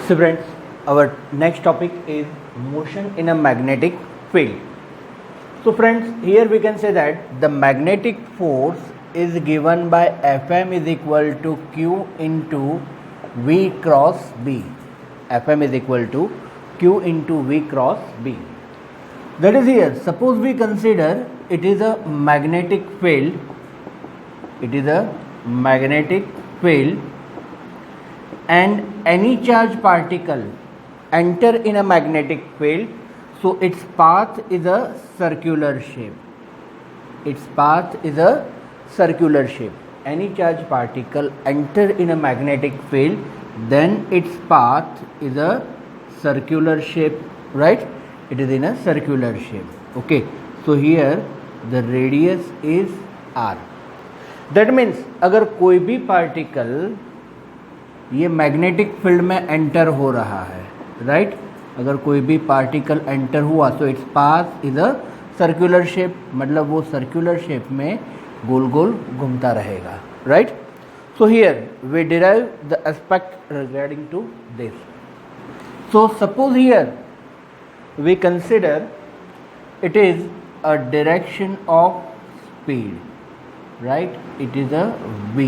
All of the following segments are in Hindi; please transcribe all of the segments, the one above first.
So friends, our next topic is motion in a magnetic field. So friends, here we can say that the magnetic force is given by Fm is equal to Q into V cross B. Fm is equal to Q into V cross B. That is here, suppose we consider it is a magnetic field. It is a magnetic field and any charged particle enter in a magnetic field, so its path is a circular shape. Its path is a circular shape. Any charged particle enter in a magnetic field, then its path is a circular shape, right? It is in a circular shape. Okay, so here the radius is r. That means अगर कोई भी पार्टिकल ये मैग्नेटिक फील्ड में एंटर हो रहा है, राइट अगर कोई भी पार्टिकल एंटर हुआ तो its path is a circular shape, मतलब वो सर्कुलर शेप में गोल गोल घूमता रहेगा, right. So here we derive the aspect regarding to this. So suppose here we consider it is a direction of speed, right, it is a V.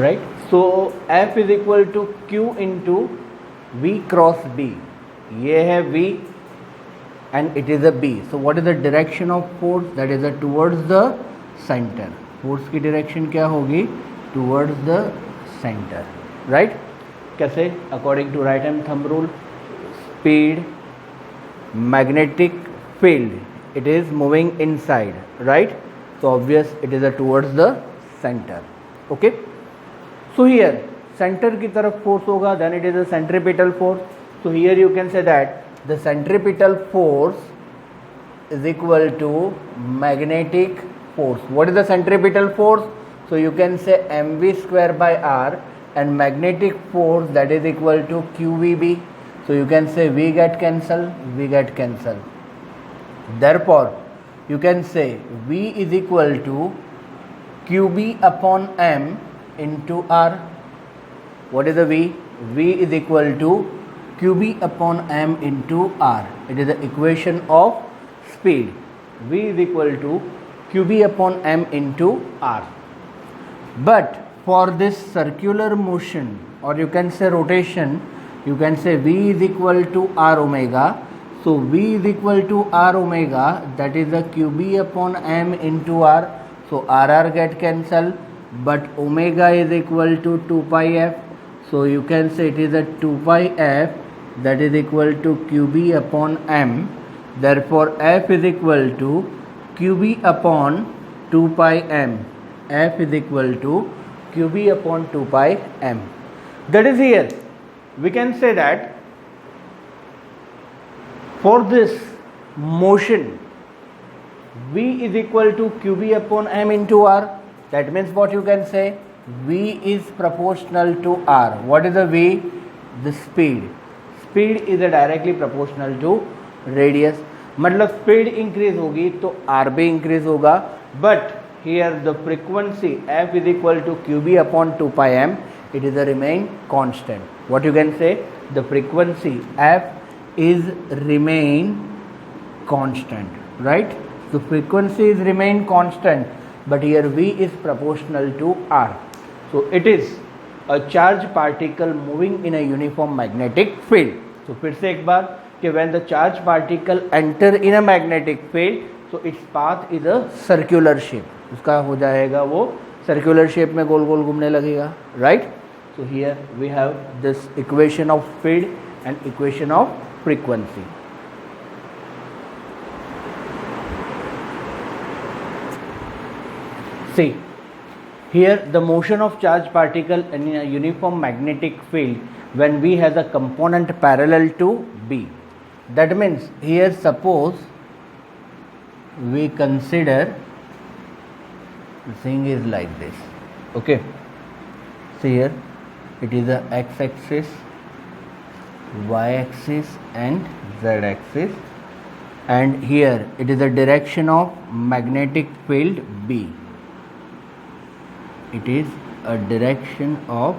Right, so F is equal to Q into V cross B. ये है V and it is a B. So what is the direction of force? That is towards the center. Force की direction क्या होगी? Towards the center. Right? कैसे? According to right hand thumb rule. Speed, magnetic field, it is moving inside, right? So obvious it is towards the center. Okay, so here center की तरफ force होगा, then it is a centripetal force. So here you can say that the centripetal force is equal to magnetic force. What is the centripetal force? So you can say mv square by r, and magnetic force that is equal to qvb. So you can say V get cancel, V get cancel. Therefore, you can say V is equal to QB upon M into R. What is the V? V is equal to QB upon M into R. It is the equation of speed. V is equal to QB upon M into R. But for this circular motion, or you can say rotation, you can say V is equal to R omega. So V is equal to R omega, that is the QB upon M into R. So RR get cancel, but omega is equal to 2 pi f. So you can say it is a 2 pi f, that is equal to QB upon M. Therefore F is equal to QB upon 2 pi M. F is equal to QB upon 2 pi M. That is here. We can say that for this motion V is equal to QB upon M into R. That means what you can say, V is proportional to R. What is the V? The speed. Speed is directly proportional to radius. मतलब speed increase होगी तो R भी increase होगा. But here the frequency F is equal to QB upon 2 pi M. It is a remain constant. What you can say, the frequency F is remain constant, right? So frequency is remain constant, but here V is proportional to R. So it is a charged particle moving in a uniform magnetic field. So फिर से एक बार कि when the charged particle enter in a magnetic field, so its path is a circular shape. उसका हो जाएगा वो circular shape में गोल गोल घूमने लगेगा, right? So here we have this equation of field and equation of frequency. See, here the motion of charged particle in a uniform magnetic field when V has a component parallel to B. That means here suppose we consider the thing is like this. Okay, see here it is a x-axis, y-axis and z-axis. and here it is the direction of magnetic field B. It is a direction of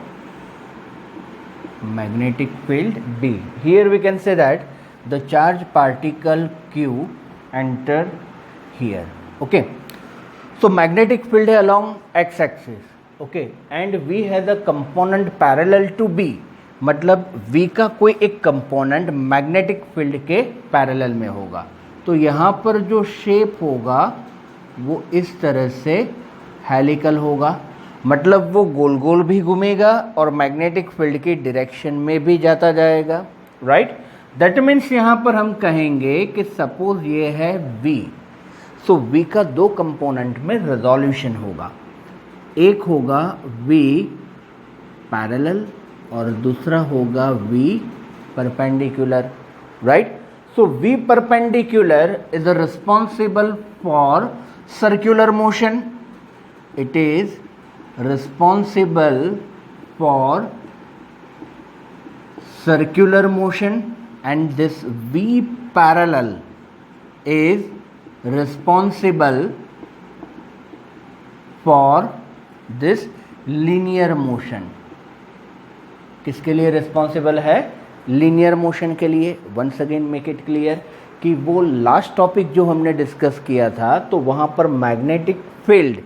magnetic field B. Here we can say that the charge particle Q enter here. Okay, so magnetic field है along x axis. Okay, and V has a component parallel to B. मतलब V का कोई एक कंपोनेंट मैग्नेटिक फील्ड के पैरेलल में होगा, तो यहाँ पर जो शेप होगा वो इस तरह से हेलिकल होगा, मतलब वो गोल गोल भी घूमेगा और मैग्नेटिक फील्ड की डायरेक्शन में भी जाता जाएगा, राइट। दैट मीन्स यहाँ पर हम कहेंगे कि सपोज ये है V, सो V का दो कंपोनेंट में रेजोल्यूशन होगा, एक होगा V पैरेलल और दूसरा होगा V perpendicular, right. So V perpendicular is responsible for circular motion, it is responsible for circular motion, and this V parallel is responsible for this linear motion. किसके लिए रिस्पॉन्सिबल है? लीनियर मोशन के लिए। Once again make it clear कि वो लास्ट टॉपिक जो हमने डिस्कस किया था तो वहाँ पर मैग्नेटिक फील्ड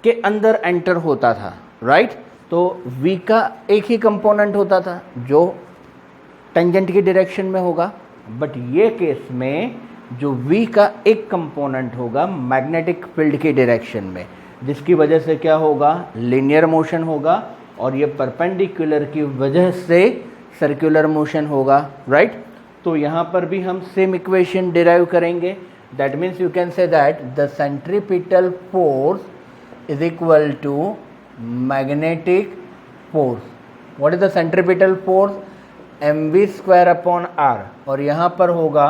के अंदर एंटर होता था, राइट। तो V का एक ही कंपोनेंट होता था जो टेंजेंट की डायरेक्शन में होगा, बट ये केस में जो V का एक कंपोनेंट होगा मैग्नेटिक फील्ड की डायरेक्शन में, जिसकी वजह से क्या होगा? लीनियर मोशन होगा, और ये परपेंडिकुलर की वजह से सर्कुलर मोशन होगा, राइट। तो यहाँ पर भी हम सेम इक्वेशन डिराइव करेंगे। That means you can say that the centripetal force is equal to magnetic force. What is the centripetal force? mv square upon r, और यहाँ पर होगा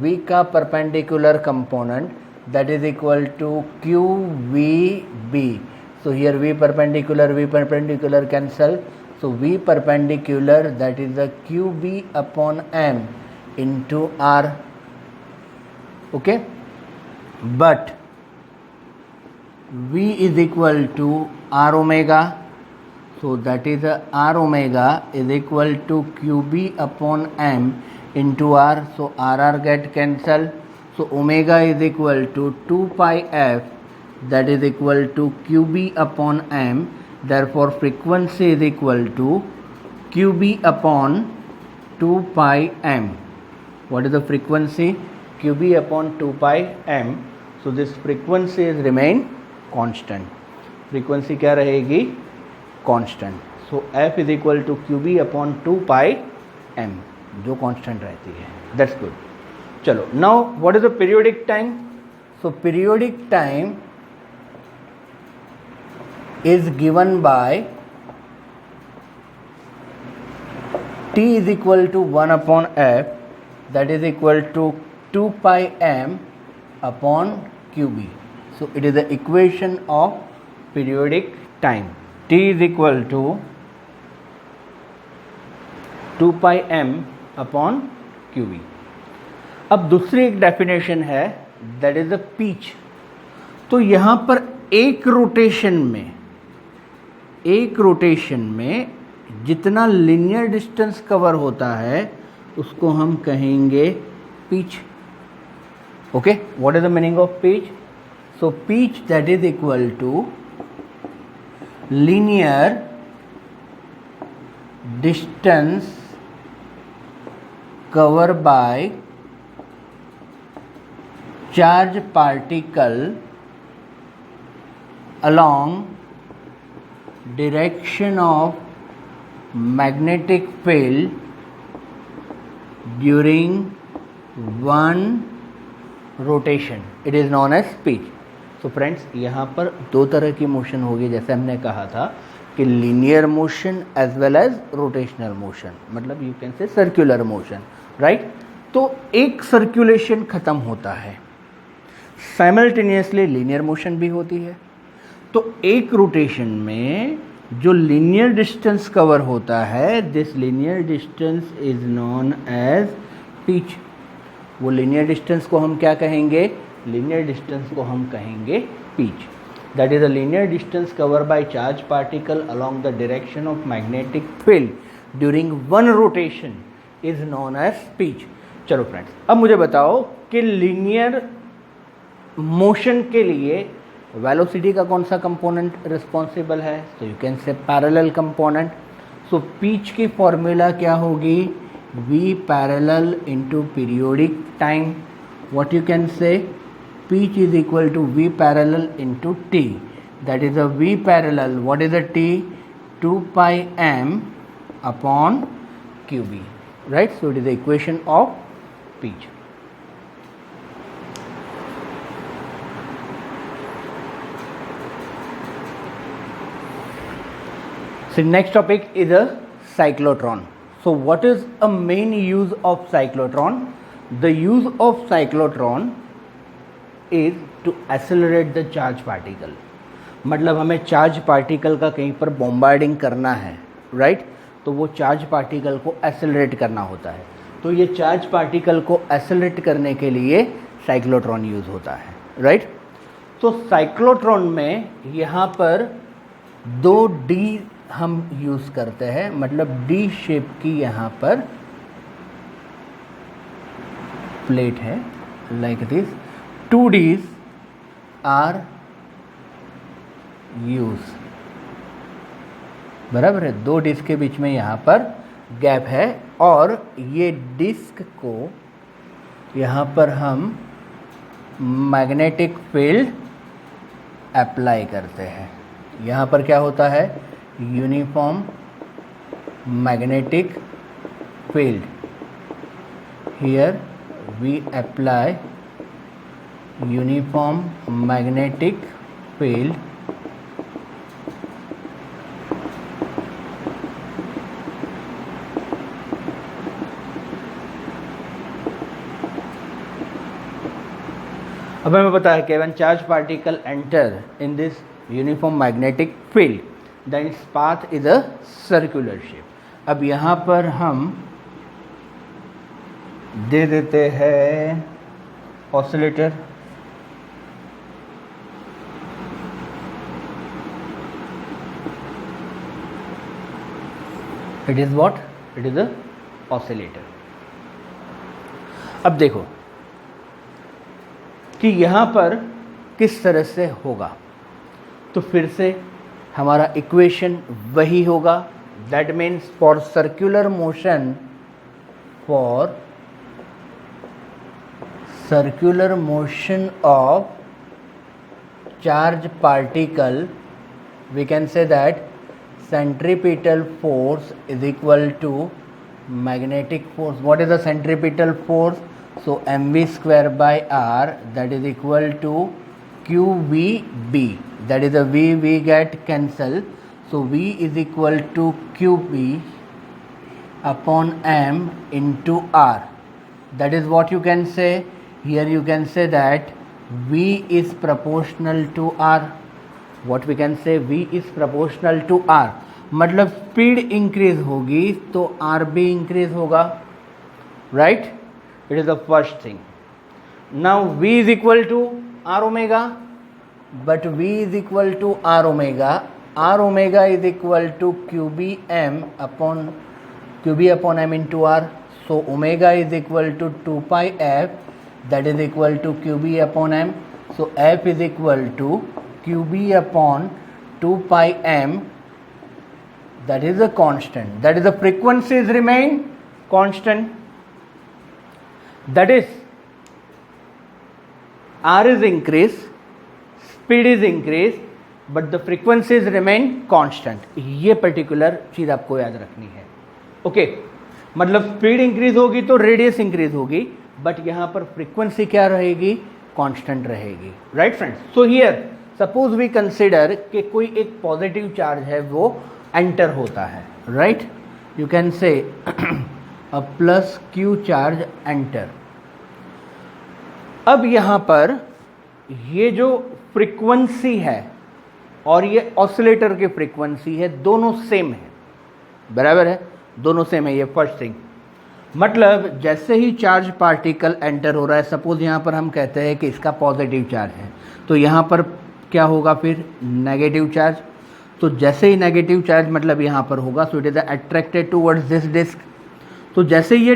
v का perpendicular component that is equal to qvb. So here V perpendicular cancel. So V perpendicular, that is the QB upon M into R. Okay, but V is equal to R omega. So that is R omega is equal to QB upon M into R. So RR get cancel. So omega is equal to 2 pi F, that is equal to QB upon M. Therefore frequency is equal to QB upon 2 pi M. What is the frequency? QB upon 2 pi M. So this frequency is remain constant. Frequency क्या रहेगी? Constant. So F is equal to QB upon 2 pi M, जो constant रहती है. That's good. चलो, now what is the periodic time? So periodic time is given by T is equal to 1 upon F, that is equal to 2 pi M upon QB. So it is the equation of periodic time. T is equal to 2 pi M upon QB. अब दूसरी एक डेफिनेशन है, दैट इज द पिच। तो यहाँ पर एक रोटेशन में जितना लीनियर डिस्टेंस कवर होता है उसको हम कहेंगे pitch. Okay, what is the meaning of pitch? So pitch that is equal to linear distance cover by charge particle along direction of magnetic field during one rotation. It is known as pitch. So friends, यहाँ पर दो तरह की मोशन होगी, जैसे हमने कहा था कि linear motion as well as rotational motion, मतलब you can say circular motion, right. तो एक सर्कुलेशन खत्म होता है, साइमल्टेनियसली लीनियर मोशन भी होती है। तो एक रोटेशन में जो लीनियर डिस्टेंस कवर होता है, this linear distance is known as pitch. वो लीनियर डिस्टेंस को हम क्या कहेंगे, लीनियर डिस्टेंस को हम कहेंगे pitch. That is a linear distance cover by charge particle along the direction of magnetic field during one rotation is known as pitch. चलो फ्रेंड्स, अब मुझे बताओ कि लीनियर मोशन के लिए वेलोसिटी का कौन सा कंपोनेंट रिस्पॉन्सिबल है, तो यू कैन से पैरेलल कंपोनेंट। सो पिच की फॉर्मूला क्या होगी, v parallel into periodic time. What you can से, pitch is equal to v parallel into t, that is a v parallel, what is the t, 2 pi m upon qb, right? So it is the equation of pitch. So next topic is a cyclotron. So what is a main use of cyclotron? The use of cyclotron is to accelerate the charge particle. मतलब हमें चार्ज पार्टिकल का कहीं पर बॉम्बार्डिंग करना है, राइट? तो वो चार्ज पार्टिकल को एक्सेलरेट करना होता है। तो ये चार्ज पार्टिकल को एक्सेलरेट करने के लिए साइक्लोट्रॉन यूज़ होता है, राइट? तो साइक्लोट्रॉन में यहाँ पर 2D हम यूज़ करते हैं, मतलब D शेप की यहाँ पर प्लेट है like this. 2 Ds are use, बराबर है, 2 डिस्क के बीच में यहाँ पर गैप है और ये डिस्क को यहाँ पर हम मैग्नेटिक फील्ड अप्लाई करते हैं। यहाँ पर क्या होता है, uniform magnetic field. Here we apply uniform magnetic field अब हमें पता है कि when charge particle enter in this uniform magnetic field then its path is a circular shape। अब यहाँ पर हम दे देते हैं oscillator. It is what, it is a oscillator. अब देखो कि यहां पर किस तरह से होगा, तो फिर से हमारा इक्वेशन वही होगा। That means for circular motion, for circular motion of charge particle we can say that centripetal force is equal to magnetic force. What is the centripetal force? So mv square by r, that is equal to qvb, that is a v get cancel, so v is equal to qb upon m into r. That is what you can say. Here you can say that v is proportional to r. What we can say, v is proportional to r, मतलब स्पीड इंक्रीज होगी तो r भी इंक्रीज होगा, right? It is the first thing. Now v is equal to r omega, but v is equal to r omega, r omega is equal to qbm upon m into r। So omega is equal to 2 pi f, that is equal to qb upon m. So f is equal to qb upon 2 pi m, that is a constant, that is the frequencies remain constant, that is r is increased, speed is increased, but the frequencies remain constant। ये पर्टिकुलर चीज आपको याद रखनी है, ओके? मतलब स्पीड इंक्रीज होगी तो रेडियस इंक्रीज होगी, बट यहां पर फ्रीक्वेंसी क्या रहेगी, कांस्टेंट रहेगी, right friends? So here suppose we consider कि कोई एक पॉजिटिव चार्ज है वो एंटर होता है, राइट? यू कैन से अ प्लस क्यू चार्ज एंटर। अब यहां पर ये जो फ्रीक्वेंसी है और ये ऑसिलेटर की फ्रीक्वेंसी है, दोनों सेम है, बराबर है, दोनों सेम है। ये फर्स्ट थिंग। मतलब जैसे ही चार्ज पार्टिकल एंटर हो रहा है, सपोज यहाँ पर हम कहते हैं कि इसका पॉजिटिव चार्ज है, तो यहाँ पर क्या होगा फिर नेगेटिव चार्ज। तो जैसे ही नेगेटिव चार्ज मतलब यहाँ पर होगा, so it is attracted towards this disc. तो जैसे ये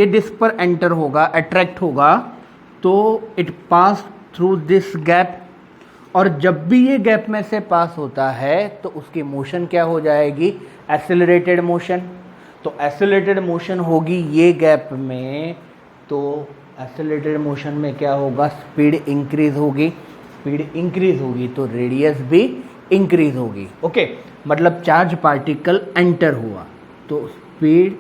डिस्क पर एंटर होगा, अट्रैक्ट होगा, तो it pass through this gap, और जब भी ये गैप में से पास होता है तो उसकी मोशन क्या हो जाएगी, एक्सेलरेटेड मोशन। तो एक्सेलरेटेड मोशन होगी ये गैप में, तो एक्सेलरेटेड मोशन में क्या होगा, स्पीड इंक्रीज होगी, स्पीड इंक्रीज होगी तो रेडियस भी इंक्रीज होगी। ओके, मतलब चार्ज पार्टिकल एंटर हुआ तो स्पीड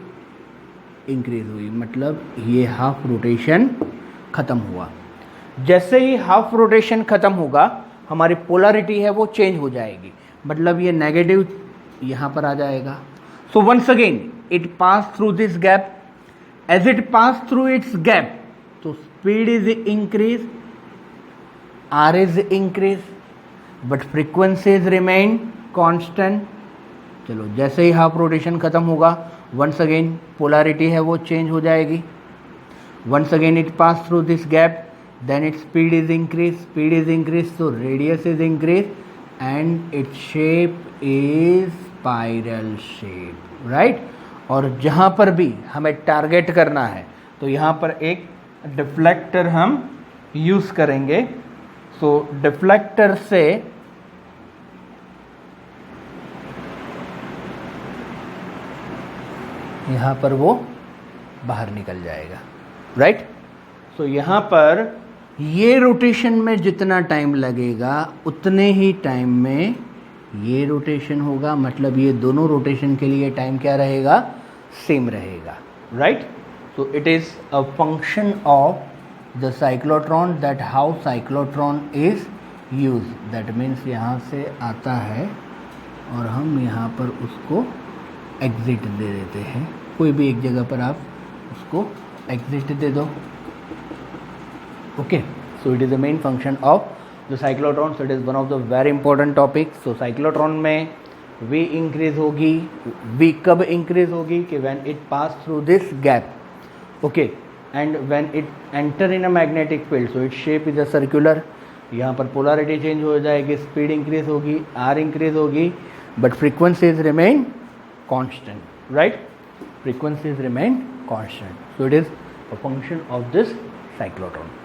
इंक्रीज हुई, मतलब ये हाफ रोटेशन खत्म हुआ। जैसे ही हाफ रोटेशन खत्म होगा, हमारी पोलैरिटी है वो चेंज हो जाएगी, मतलब ये नेगेटिव यहाँ पर आ जाएगा। So once again it pass through this gap, as it pass through its gap, तो speed is increase, or is increase, but frequencies remain constant. चलो, जैसे ही हाफ रोटेशन खत्म होगा, वंस अगेन पोलैरिटी है वो चेंज हो जाएगी। Once again it pass through this gap, then its speed is increased, so radius is increased and its shape is spiral shape, right? और जहाँ पर भी हमें टारगेट करना है तो यहाँ पर एक डिफ्लेक्टर हम यूज़ करेंगे। सो डिफ्लेक्टर से यहाँ पर वो बाहर निकल जाएगा, राइट? सो यहाँ पर ये रोटेशन में जितना टाइम लगेगा उतने ही टाइम में ये रोटेशन होगा, मतलब ये दोनों रोटेशन के लिए टाइम क्या रहेगा, सेम रहेगा, right? So it is a function of the cyclotron, that how cyclotron is use. That means यहाँ से आता है और हम यहाँ पर उसको एग्जिट दे देते हैं, कोई भी एक जगह पर आप उसको एग्जिट दे दो। Okay, so it is the main function of the cyclotron, so it is one of the very important topics. So cyclotron में V increase होगी, V कब increase होगी कि when it pass through this gap, okay, and when it enter in a magnetic field, so its shape is a circular, यहाँ पर polarity change हो जाएगी, speed increase होगी, R increase होगी, but frequencies remain constant, right? Frequencies remain constant, so it is a function of this cyclotron.